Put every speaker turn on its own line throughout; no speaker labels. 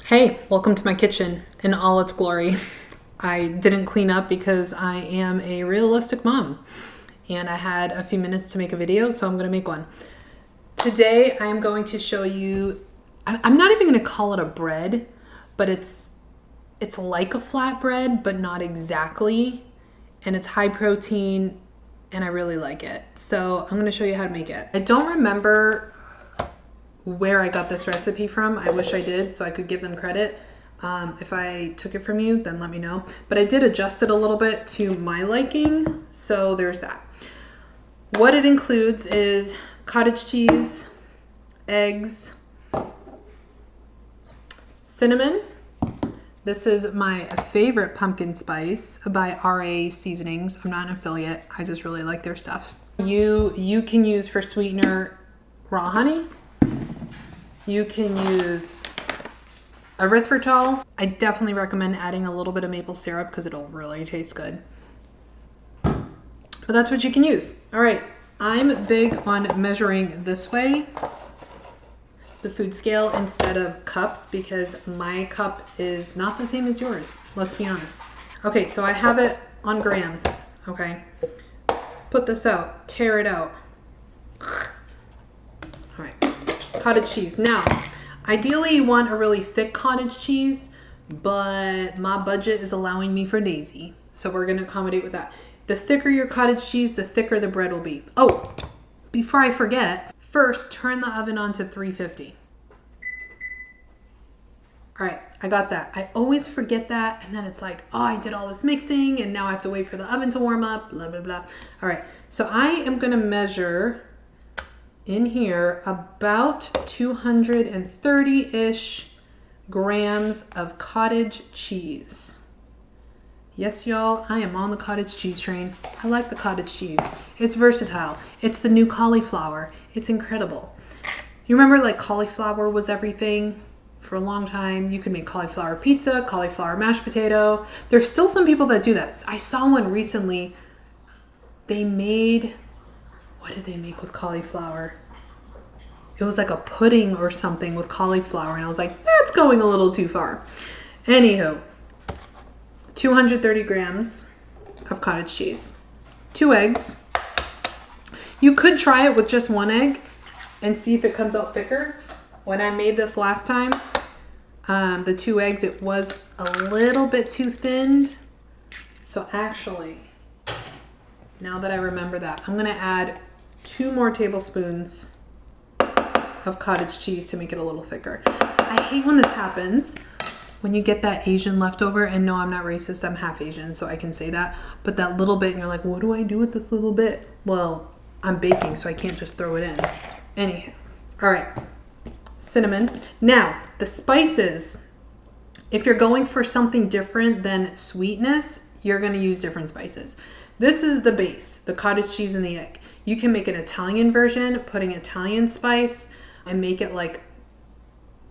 Hey, welcome to my kitchen in all its glory. I didn't clean up because I am a realistic mom and I had a few minutes to make a video, so I'm going to make one. Today I'm going to show you, I'm not even going to call it a bread, but it's like a flatbread, but not exactly. And it's high protein and I really like it. So I'm going to show you how to make it. I don't remember where I got this recipe from. I wish I did so I could give them credit. If I took it from you, then let me know. But I did adjust it a little bit to my liking, so there's that. What it includes is cottage cheese, eggs, cinnamon. This is my favorite pumpkin spice by RA Seasonings. I'm not an affiliate. I just really like their stuff. You can use for sweetener raw honey. You can use erythritol. I definitely recommend adding a little bit of maple syrup because it'll really taste good. But that's what you can use. All right, I'm big on measuring this way, the food scale instead of cups, because my cup is not the same as yours. Let's be honest. Okay, so I have it on grams, okay? Put this out, tear it out. All right. Cottage cheese. Now, ideally you want a really thick cottage cheese, but my budget is allowing me for Daisy. So we're going to accommodate with that. The thicker your cottage cheese, the thicker the bread will be. Oh, before I forget, first turn the oven on to 350. All right, I got that. I always forget that. And then it's like, oh, I did all this mixing and now I have to wait for the oven to warm up, blah, blah, blah. All right, so I am going to measure in here about 230-ish grams of cottage cheese. Yes, y'all, I am on the cottage cheese train. I like the cottage cheese. It's versatile. It's the new cauliflower. It's incredible. You remember like cauliflower was everything for a long time. You could make cauliflower pizza, cauliflower mashed potato. There's still some people that do that. I saw one recently. They made, what did they make with cauliflower? It was like a pudding or something with cauliflower. And I was like, that's going a little too far. Anywho, 230 grams of cottage cheese, 2 eggs. You could try it with just 1 egg and see if it comes out thicker. When I made this last time, the 2 eggs, it was a little bit too thinned. So actually, now that I remember that, I'm gonna add 2 more tablespoons of cottage cheese to make it a little thicker. I hate when this happens, when you get that Asian leftover, and no, I'm not racist, I'm half Asian, so I can say that, but that little bit, and you're like, what do I do with this little bit? Well, I'm baking, so I can't just throw it in. Anyhow, all right, cinnamon. Now, the spices, if you're going for something different than sweetness, you're gonna use different spices. This is the base, the cottage cheese and the egg. You can make an Italian version, putting Italian spice, and make it like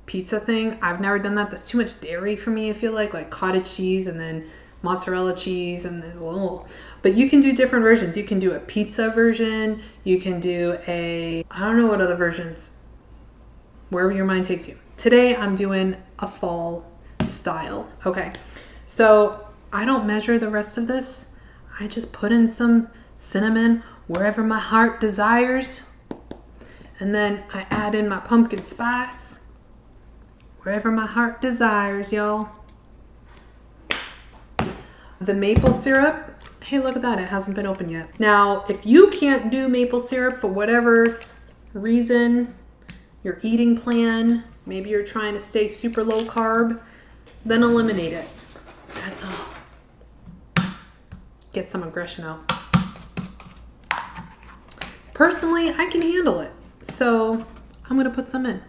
pizza thing. I've never done that. That's too much dairy for me, I feel like cottage cheese and then mozzarella cheese and then, whoa. But you can do different versions. You can do a pizza version. You can do I don't know what other versions, wherever your mind takes you. Today I'm doing a fall style. Okay, so I don't measure the rest of this. I just put in some cinnamon wherever my heart desires. And then I add in my pumpkin spice wherever my heart desires, y'all. The maple syrup, hey, look at that. It hasn't been opened yet. Now, if you can't do maple syrup for whatever reason, your eating plan, maybe you're trying to stay super low carb, then eliminate it. That's all. Get some aggression out. Personally, I can handle it. So I'm gonna put some in.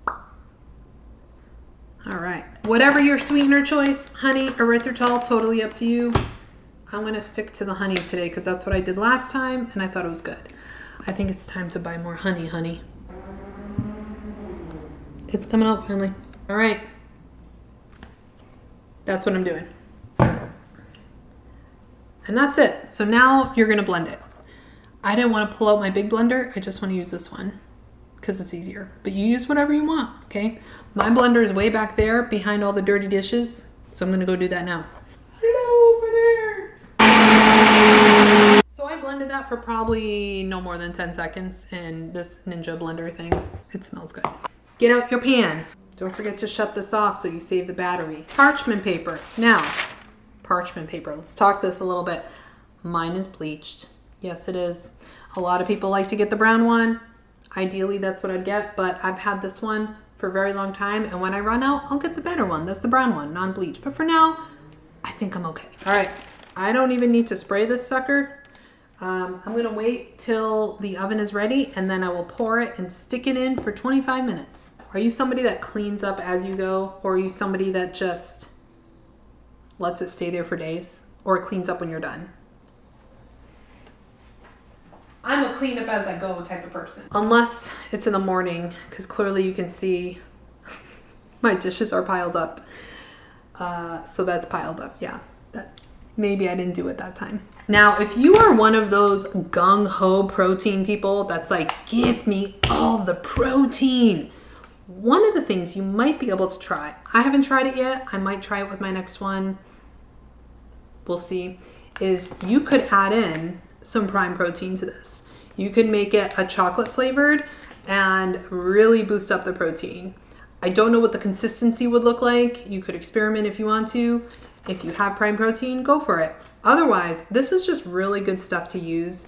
All right, whatever your sweetener choice, honey, erythritol, totally up to you. I'm gonna stick to the honey today because that's what I did last time and I thought it was good. I think it's time to buy more honey. It's coming out finally. All right, that's what I'm doing. And that's it. So now you're gonna blend it. I didn't want to pull out my big blender. I just want to use this one. because it's easier. But you use whatever you want, okay? My blender is way back there behind all the dirty dishes, so I'm gonna go do that now. Hello over there. So I blended that for probably no more than 10 seconds in this Ninja blender thing. It smells good. Get out your pan. Don't forget to shut this off so you save the battery. Parchment paper. Now, parchment paper. Let's talk this a little bit. Mine is bleached. Yes, it is. A lot of people like to get the brown one. Ideally, that's what I'd get, but I've had this one for a very long time, and when I run out, I'll get the better one. That's the brown one, non-bleach. But for now, I think I'm okay. All right, I don't even need to spray this sucker. I'm gonna wait till the oven is ready, and then I will pour it and stick it in for 25 minutes. Are you somebody that cleans up as you go, or are you somebody that just lets it stay there for days, or cleans up when you're done? I'm a clean up as I go type of person. Unless it's in the morning, because clearly you can see my dishes are piled up. So that's piled up, yeah. Maybe I didn't do it that time. Now, if you are one of those gung-ho protein people that's like, give me all the protein, one of the things you might be able to try, I haven't tried it yet, I might try it with my next one, we'll see, is you could add in some prime protein to this. You could make it a chocolate flavored and really boost up the protein. I don't know what the consistency would look like. You could experiment if you want to. If you have prime protein, go for it. Otherwise, this is just really good stuff to use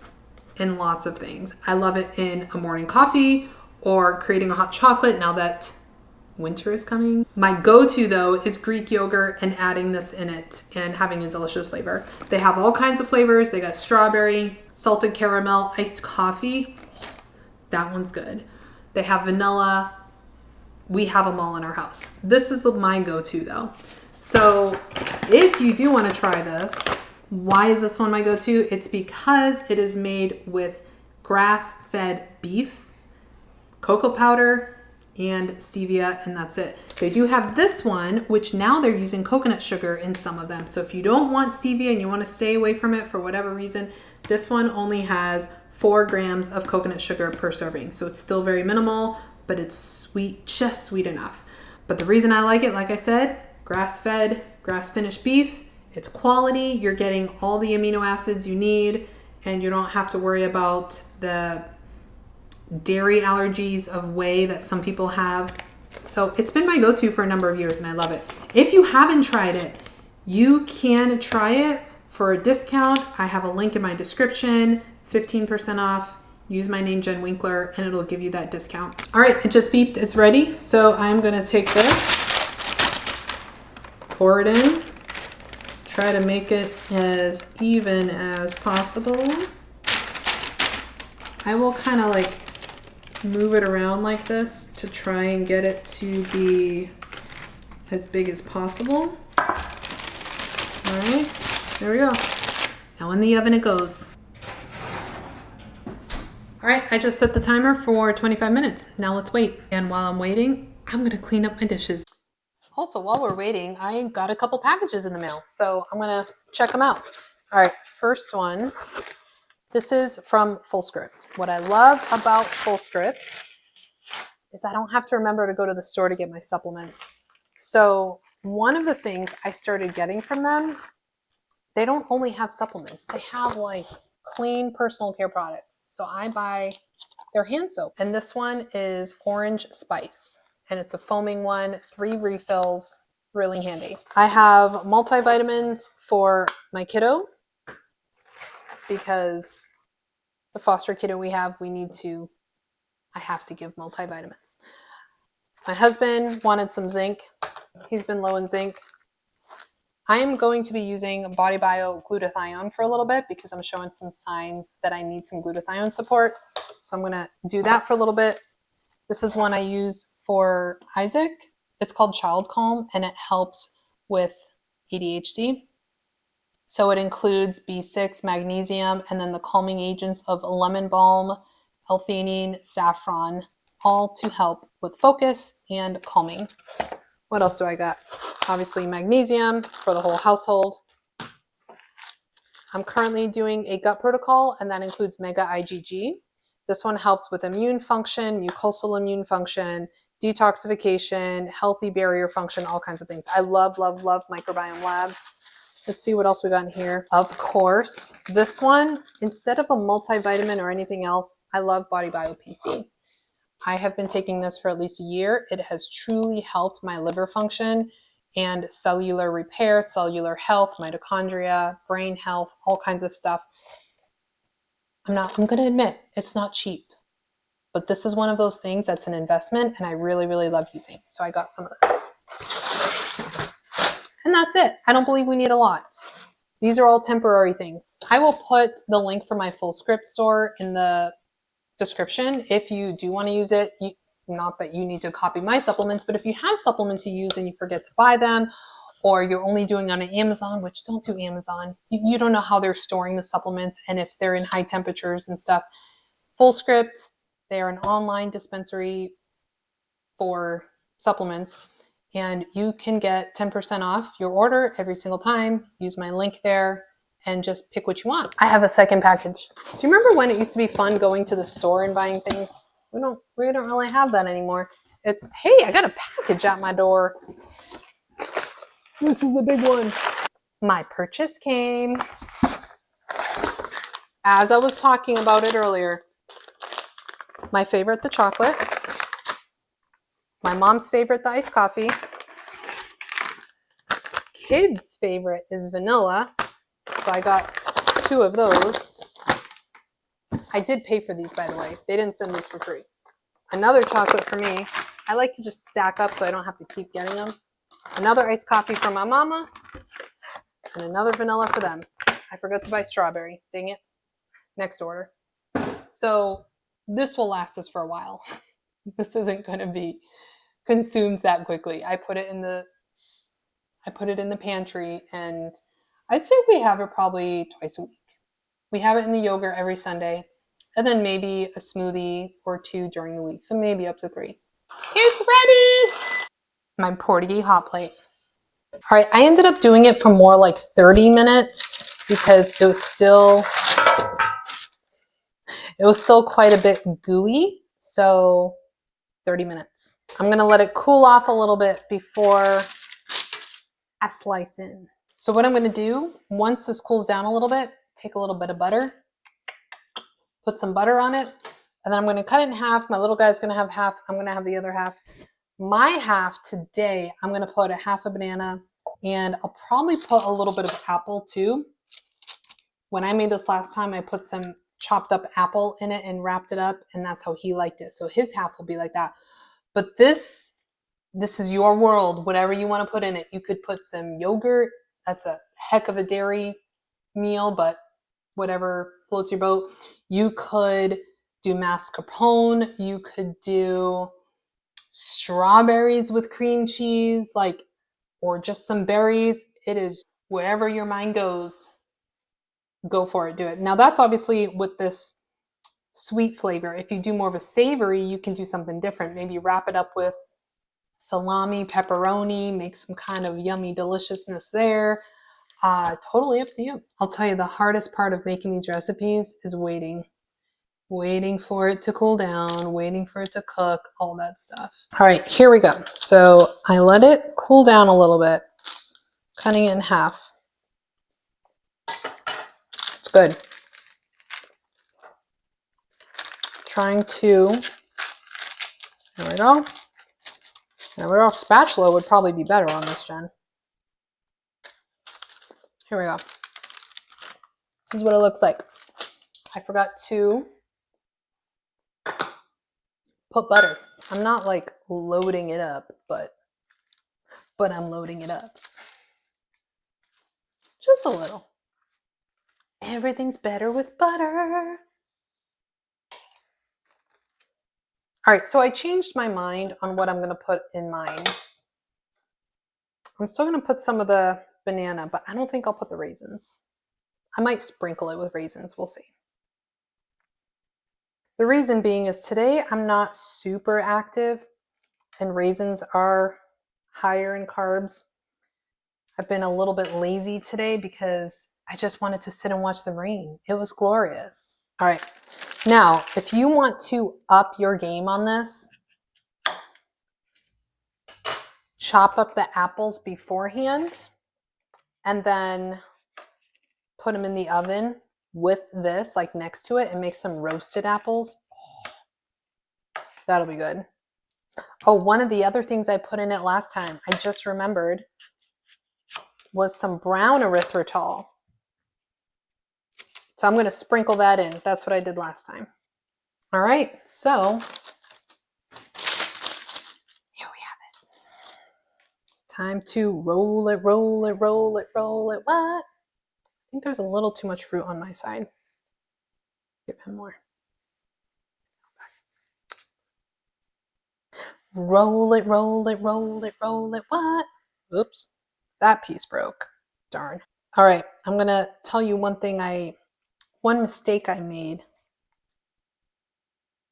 in lots of things. I love it in a morning coffee or creating a hot chocolate now that winter is coming. My go-to though is Greek yogurt and adding this in it and having a delicious flavor. They have all kinds of flavors. They got strawberry, salted caramel, iced coffee. That one's good. They have vanilla. We have them all in our house. This is my go-to though. So if you do want to try this, why is this one my go-to? It's because it is made with grass-fed beef, cocoa powder, and stevia, and that's it. They do have this one, which now they're using coconut sugar in some of them. So if you don't want stevia and you want to stay away from it for whatever reason, this one only has 4 grams of coconut sugar per serving. So it's still very minimal, but it's sweet, just sweet enough. But the reason I like it, like I said, grass-fed, grass-finished beef, it's quality. You're getting all the amino acids you need, and you don't have to worry about the dairy allergies of whey that some people have. So it's been my go-to for a number of years and I love it. If you haven't tried it, you can try it for a discount. I have a link in my description, 15% off. Use my name, Jen Winkler, and it'll give you that discount. All right, it just beeped, it's ready. So I'm gonna take this, pour it in, try to make it as even as possible. I will kind of like move it around like this to try and get it to be as big as possible. All right, there we go. Now in the oven it goes. All right, I just set the timer for 25 minutes. Now let's wait. And while I'm waiting, I'm gonna clean up my dishes. Also, while we're waiting, I got a couple packages in the mail, so I'm gonna check them out. All right, first one. This is from Fullscript. What I love about Fullscript is I don't have to remember to go to the store to get my supplements. So one of the things I started getting from them, they don't only have supplements. They have like clean personal care products. So I buy their hand soap. And this one is Orange Spice. And it's a foaming one, 3 refills, really handy. I have multivitamins for my kiddo, because the foster kiddo we have, I have to give multivitamins. My husband wanted some zinc. He's been low in zinc. I am going to be using Body Bio glutathione for a little bit because I'm showing some signs that I need some glutathione support. So I'm gonna do that for a little bit. This is one I use for Isaac. It's called Child Calm and it helps with ADHD. So it includes B6, magnesium, and then the calming agents of lemon balm, L-theanine, saffron, all to help with focus and calming. What else do I got? Obviously magnesium for the whole household. I'm currently doing a gut protocol, and that includes Mega IgG. This one helps with immune function, mucosal immune function, detoxification, healthy barrier function, all kinds of things. I love, love, love Microbiome Labs. Let's see what else we got in here. Of course, this one, instead of a multivitamin or anything else, I love Body Bio PC. I have been taking this for at least a year. It has truly helped my liver function and cellular repair, cellular health, mitochondria, brain health, all kinds of stuff. I'm going to admit, it's not cheap, but this is one of those things that's an investment and I really, really love using. So I got some of this. And that's it. I don't believe we need a lot. These are all temporary things. I will put the link for my full script store in the description if you do want to use it. Not that you need to copy my supplements, but if you have supplements you use and you forget to buy them, or you're only doing on an Amazon, which don't do Amazon. You don't know how they're storing the supplements and if they're in high temperatures and stuff. Full Script, they are an online dispensary for supplements, and you can get 10% off your order every single time. Use my link there and just pick what you want. I have a second package. Do you remember when it used to be fun going to the store and buying things? We don't really have that anymore. It's, hey, I got a package at my door. This is a big one. My purchase came. As I was talking about it earlier, my favorite, the chocolate. My mom's favorite, the iced coffee. Kids' favorite is vanilla. So I got 2 of those. I did pay for these, by the way. They didn't send these for free. Another chocolate for me. I like to just stack up so I don't have to keep getting them. Another iced coffee for my mama. And another vanilla for them. I forgot to buy strawberry. Dang it. Next order. So this will last us for a while. This isn't going to be consumed that quickly. I put it in the pantry, and I'd say we have it probably twice a week. We have it in the yogurt every Sunday, and then maybe a smoothie or 2 during the week. So maybe up to 3. It's ready! My porty hot plate. All right, I ended up doing it for more like 30 minutes because it was still quite a bit gooey. So 30 minutes. I'm gonna let it cool off a little bit before I slice in. So what I'm gonna do, once this cools down a little bit, take a little bit of butter, put some butter on it, and then I'm gonna cut it in half. My little guy's gonna have half, I'm gonna have the other half. My half today, I'm gonna put a half a banana, and I'll probably put a little bit of apple too. When I made this last time, I put some chopped up apple in it and wrapped it up, and that's how he liked it. So his half will be like that. But this is your world, whatever you want to put in it. You could put some yogurt. That's a heck of a dairy meal, but whatever floats your boat. You could do mascarpone. You could do strawberries with cream cheese, or just some berries. It is wherever your mind goes, go for it, do it. Now that's obviously with this sweet flavor. If you do more of a savory, you can do something different. Maybe wrap it up with salami, pepperoni, make some kind of yummy deliciousness there. Totally up to you. I'll tell you, the hardest part of making these recipes is waiting for it to cool down, waiting for it to cook, all that stuff. All right, here we go. So I let it cool down a little bit, cutting it in half. It's good. Trying to, there we go. There we go. Spatula would probably be better on this, Jen. Here we go. This is what it looks like. I forgot to put butter. I'm not like loading it up, but I'm loading it up. Just a little. Everything's better with butter. All right, so I changed my mind on what I'm going to put in mine. I'm still going to put some of the banana, but I don't think I'll put the raisins. I might sprinkle it with raisins. We'll see. The reason being is today I'm not super active and raisins are higher in carbs. I've been a little bit lazy today because I just wanted to sit and watch the rain. It was glorious. All right, Now, if you want to up your game on this, chop up the apples beforehand and then put them in the oven with this, like next to it, and make some roasted apples. That'll be good. Oh, one of the other things I put in it last time, I just remembered, was some brown erythritol. So I'm going to sprinkle that in. That's what I did last time. All right, so here we have it. Time to roll it, roll it, roll it, roll it. What? I think there's a little too much fruit on my side. Give him more. Roll it, roll it, roll it, roll it. What? Oops, that piece broke. Darn. All right, I'm going to tell you one mistake I made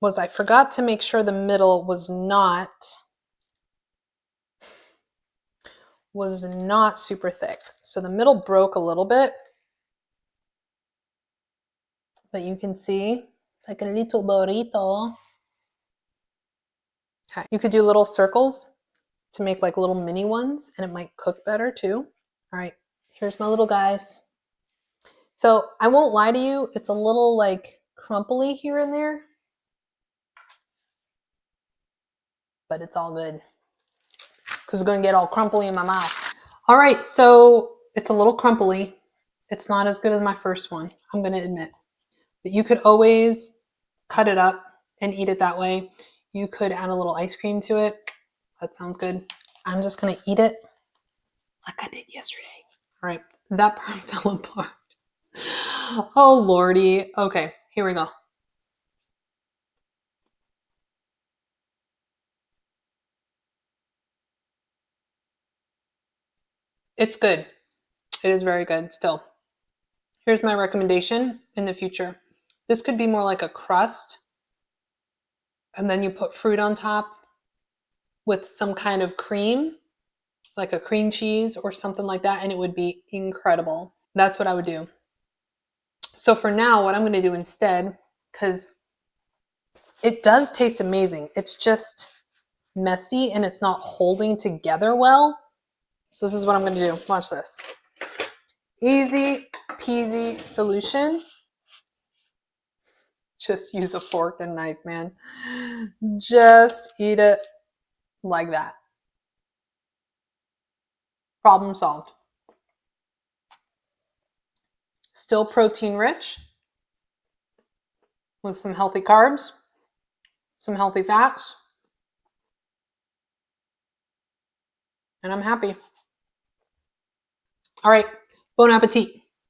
was I forgot to make sure the middle was not super thick. So the middle broke a little bit, but you can see it's like a little burrito. Okay. You could do little circles to make like little mini ones, and it might cook better too. All right, here's my little guys. So I won't lie to you, it's a little like crumply here and there, but it's all good because it's going to get all crumply in my mouth. All right, so it's a little crumply. It's not as good as my first one, I'm going to admit. But you could always cut it up and eat it that way. You could add a little ice cream to it. That sounds good. I'm just going to eat it like I did yesterday. All right, that part fell apart. Oh, Lordy. Okay, here we go. It's good. It is very good still. Here's my recommendation in the future. This could be more like a crust, and then you put fruit on top with some kind of cream, like a cream cheese or something like that, and it would be incredible. That's what I would do. So for now, what I'm going to do instead, because it does taste amazing, it's just messy and it's not holding together well. So this is what I'm going to do. Watch this. Easy peasy solution. Just use a fork and knife, man. Just eat it like that. Problem solved. Still protein rich with some healthy carbs, some healthy fats, and I'm happy. All right, bon appetit.